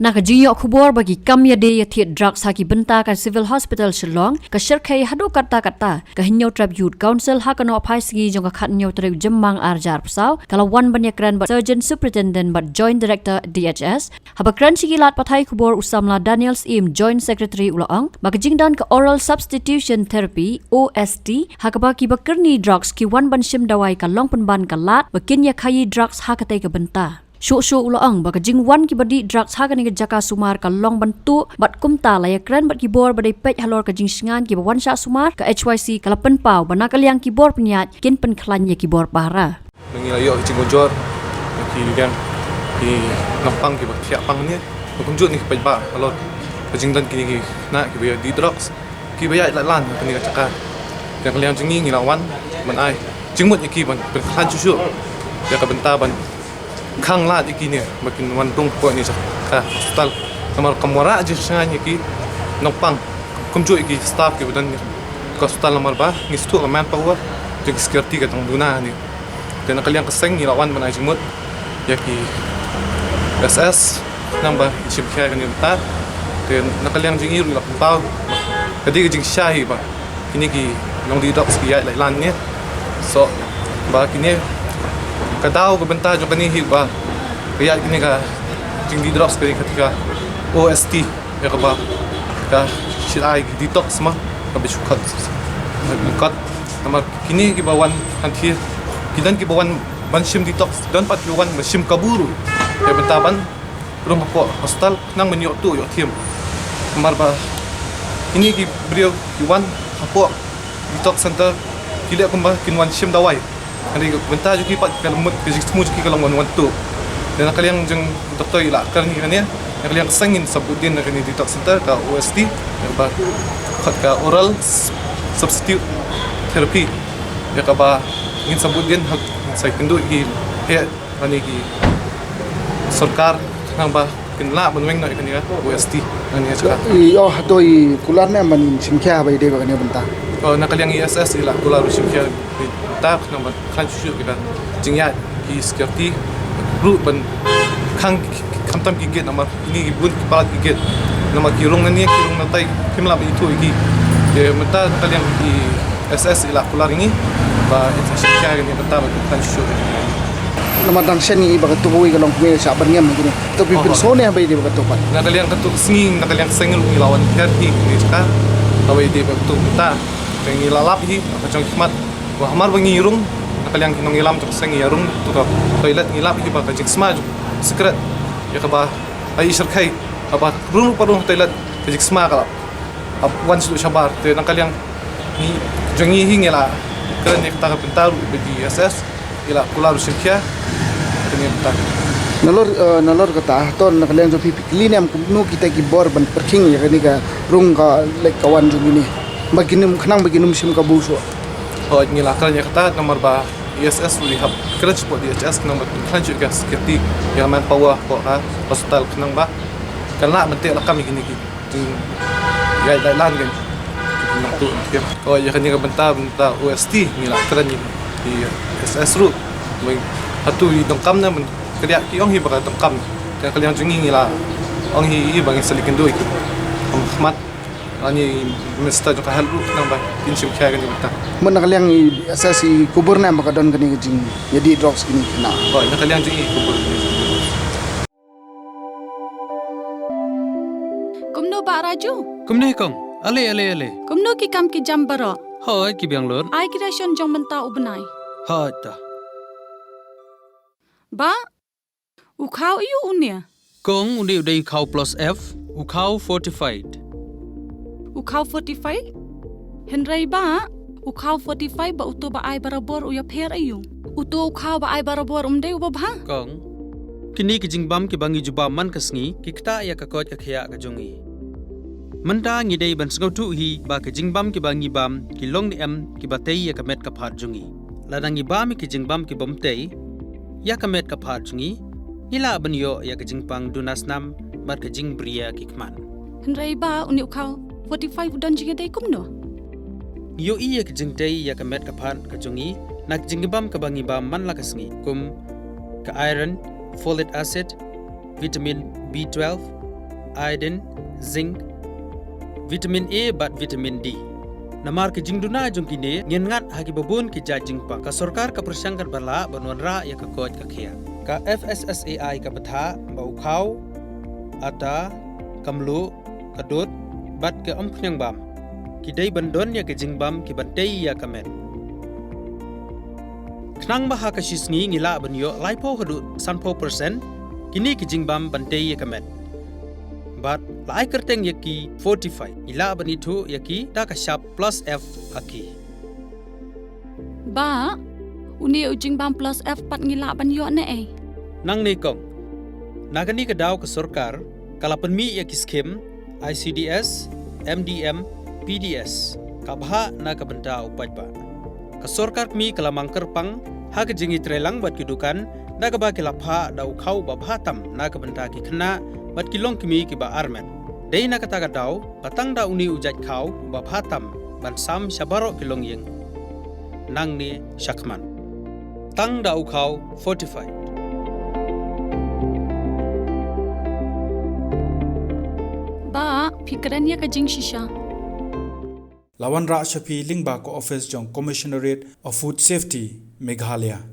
Nak jinyo kubor bagi kamya de yathi drugs haki benta kan civil hospital Shillong ka shirkai hadu kata ka hinyo tribute council hakano phaisgi jong ka khatnyo tre jemmang arjar psau kala wan banyakran but surgeon superintendent but joint director DHS habakran sigilat pathai kubor usamla Daniels Im joint secretary ulaang makajingdan ka oral substitution therapy OST hakaba ki bakerni drugs ki wan banshim dawai ka long penban ka lat bakin ya khayi drugs hakatai ka benta Shu ulaang baka jingwan ki badi drugs haga ni jaka sumar ka long bantu bat kumta la yakran bat kibor badai pej halor ka jingsingan ki bawan sya sumar ka HYC kala penpau bana kaliang kibor penyat kin penklan ya kibor para mengilayo jingonjor ki liang ki nampang ki batia pang ni kunjut ni pej ba halor ka jingdan ki na ki baya di drugs ki baya lan ni jaka yang kaliang jingi ngilawan man ai jingmut ki ban penklan chu ya ka benta ban khang la iki ni makin wan tung po ni sa ka hospital namar kamara ji sanga ni ki nopang kumju iki staff ki badan ni ka hospital namar ba ni stu man power ji security ka tang duna ni dan kalian keseng ni lawan management ya ki SS namba ship kaya ni ta dan nakaliang jing iru la pau kadi jing shahi ba kini ki long di docs ki ya lai lan ni so ba kini kadao ko benta jo kani hiba kaya kini ka jing di drops kani ketika OST ya ka ba ka shilai detox ma ka bishukat kat namar kini ki bawan anti kidan ki bawan banshim detox dan pat bawan banshim kaburu ya bentaban rumah po hostel nang menyo tu yo tim namar ba ini ki beliau ki wan po detox center kile kumba kinwan shim dawai Hari benta juga pat kalau mut kerja semua juga kalau wan tu dan kalian jeng doktor ila kan ni kan ya kalian sengin sebutin kan di detox center ka OST ba ka oral substitute therapy ya ka ba ingin sebutin hak saya kendu ki he ani ki sarkar nang ba kinla banweng na kan ya OST kan ya cakap yo doi kular ne man simkya bai de ba kan benta nak kalian ISS ila kular simkya tak nama kan cucu kita jingya ki security group ban kang kamtam ki get nama ini bun kepala ki get nama kirung ni kirung natai kimla itu iki ya menta kalian ki SS ila kular ini ba international ni menta kan cucu nama dang seni ba tu boi kalong me sa ban ngam ni to pi persone bai de ba tu pat nak kalian ketuk singing nak kalian sengel ilawan herhi ni ka tabai de ba tu menta pengi lalap hi macam hikmat wah amar bangirung nakaliang kinong ilam to sang yarung to ka toilet ngilap hi ba ka jik smaj secret ya ka ba ai sirkai apa rung parung toilet ka jik sma ka ap once do shabar te nakaliang ni jongi hi ngela kren ni ta ka pentaru bagi SS ila kularu sirkia ni ta nalor kata ton nakaliang jo pi clean nu kita ki bor ban perking ya ni ka rung ka lek kawan jo ni baginum khnang baginum sim ka buso oh ngilakal nya kata nomor ba ISS rehab kerja po DHS nomor kan juga security yang man power po ha hospital kenang ba karena mentek lakam gini gitu ya lan kan tu oh ya kan yang benta OST ngilakal nya di SS ru mai atu di dongkam na men kerja ki ong hi ba dongkam kan kalian jungi ngila ong hi bang selikin do itu Ahmad ani mesta jo kahal ru nang ba pinsim kaya kan benta mun nakaliang asasi kubur na maka don kani jing jadi drugs kini na oh nakaliang jing kubur kumno ba raju kumne kong ale kumno ki kam ki jam baro hoy ki biang lor ai creation jong menta ubnai ha ta ba ukhau yu unia kong undi udai khau plus F ukhau fortified ukhau 45 henrai ba ukhau 45 ba uto ba ai barabor uya pher ayu uto ukhau ba ai barabor umde uba bha kong kini ki jingbam ki bangi juba man kasngi ki kta ya ka kot akhya ka jongi manta ngi dei ban sngau tu hi ba ki jingbam ki bangi bam ki long ni em ki batei ya ka met ka phat jongi ladangi bam ki jingbam ki bomtei ya ka met ka phat jongi ila ban yo ya ka jingpang dunas nam bar ka jing bria ki kman henrai ba uni ukhau 45 don jinga dei kumno yo iya ka jingtei ya ka met ka phat ka jongi nak jingbam ka bangi bam man la kasngi kum ka iron folic acid vitamin B12 iodine, zinc, vitamin A bat vitamin D. Namar ke jingduna jong kini ngin ngat hagi babun ki jingpa ka sorkar ka persangkar bala banwan ra ya ka koj ka khia. Ka FSSAI ka batha ba ukhau ata kamlu kadut bat ke ompnyang bam. Ki dei bandon ya ke jingbam ki bantei ya kamet. Knang baha ka shisngi ngila banyo laipo hadu sanpo persen kini ki jingbam bantei ya kamet. But lai kerteng yaki 45 ila banitu yaki ta ka sharp plus F aki. Ba, uni ujing bam plus F pat ngila ban yo ne eh. Nang ni kong. Nagani ka daw ka sorkar kalapan mi yaki skim ICDS, MDM, PDS. Kabha na ka benta upaj ba. Ka sorkar mi kalamang kerpang ha ka jingi trelang bat kidukan da ka ba kilapha da ukhau ba bhatam na ka benta ki khna bat kilong kimi ki ba armen. Dei na kata ka daw patang da uni ujaj khau ba bhatam ban sam shabaro kilong yeng. Nang ni shakman. Tang da ukhau 45. Ba, fikrannya ka jing shisha. Lawan Ra Shafi Lingba ko office jong Commissionerate of Food Safety Meghalaya.